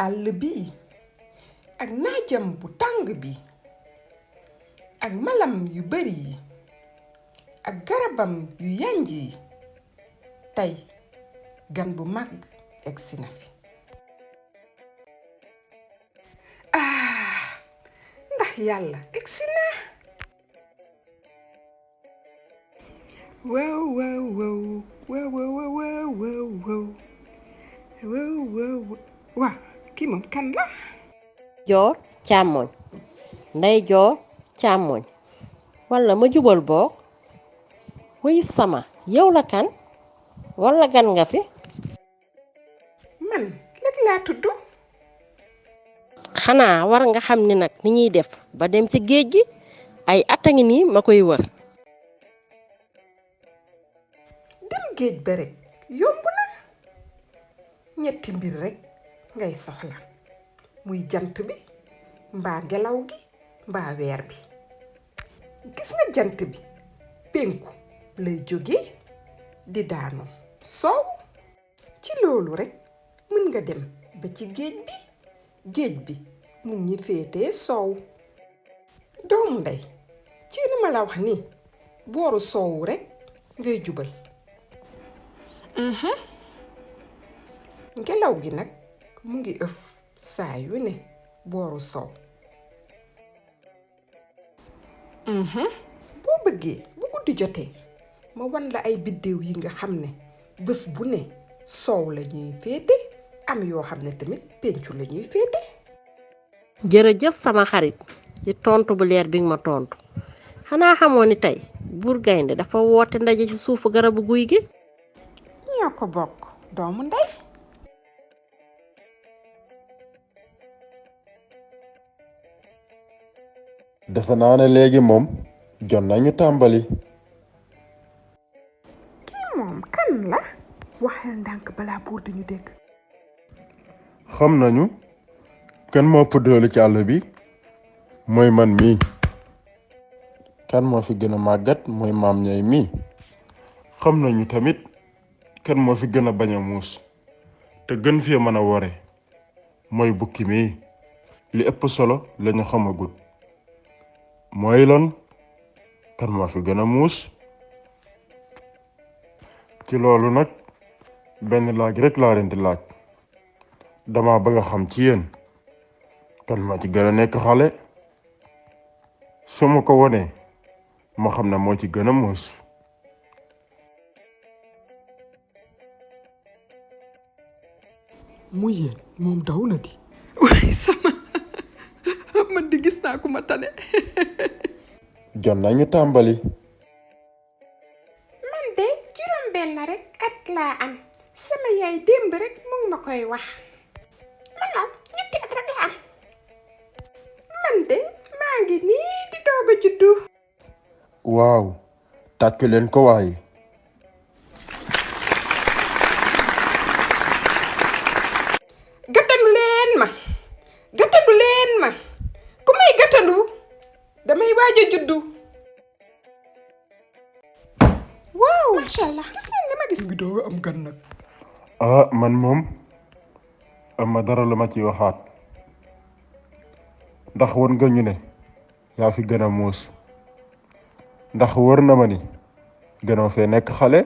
àll bi ak naajam bu tàng bi ak malam yu bari yi ak garabam yu yanj yi tey gan bu mag egsi na fi ndax yàlla egsi na wow wow wow wow wow wow wow wow wow waa kii moom kan la joor càmmoñ ndey joor càmmoñ walla ma jubal boog wuy sama yow la kan walla gan nga fi man léeg laa tudd xanaa war nga xam ni nag ni ñuy def ba dem ci géej gi ay at a ngi nii ma koy wër dem géej ba rekk yomb na ñetti mbir rekk ngay soxla muy jant bi mbaa ngelaw gi mbaa weer bi gis nga jant bi penku lay jóge di daanu soow ci loolu rekk mën nga dem ba ci géej bi mu ñi féetee soow doomu ndey ci ni ma la wax nii booru soowu rekk ngay jubal ngelaw gi nag mu ngi ëf saa yu ne booru soow boo bëggee bu guddi jotee ma wan la ay biddéew yi nga xam ne bés bu ne soow la ñuy féete am yoo xam ne tamit pencu la ñuy féete jërëjëf sama xarit ci tontu bu leer bi nga ma tontu xanaa xamoo ni tey buur gaynde dafa woote ndaje ci suufu garabu guy gi ñoo ko bokk doomu ndey defe naa ne léegi moom jot nañu tàmbali kii moom kan la waxal ndànk balaa buur di ñu dégg xam nañu kan moo ëpp doole ci àll bi mooy man mii kan moo fi gën a màggat mooy maam ñay mii xam nañu tamit kan moo fi gën a bañ a muus te gën fee mën a wore mooy bukki mii li ëpp solo lañu xamagut mooy lan kan moo fi gën a muus ci loolu nag benn laaj rek laa leen di laaj dama bëgg a xam ci yéen kan moo ci gën a nekk xale su ma ko wonee ma xam ne moo ci gën a muus mu yéen moom daw na di waaye sama man di gis naa ku ma tane jot nañu tàmbali man de juróom benn rek at laa am sama yaay démb rek mu ngi ma koy wax man moom ñetti at rek laa am man de maa ngi nii di doog a juddu waaw tàccu leen ko waaye gàttandu leen ma ku may gàttandu damay waaj a juddu waaw macha allah gis ngeen li ma gis ngi doog am gan nag man moom am ma dara lu ma ci waxaat ndax won nga ñu ne yaa fi gën a muus ndax wër na ma ni gënoo fee nekk xale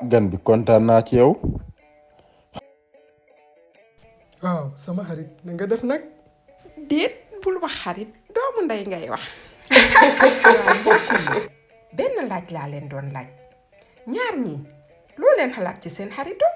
gan bi kontaan naa ci yow waaw sama xarit na nga def nag déet bul wax xarit doomu ndey ngay wax benn laaj laa leen doon laaj ñaar ñii loo leen xalaat ci seen xaritoo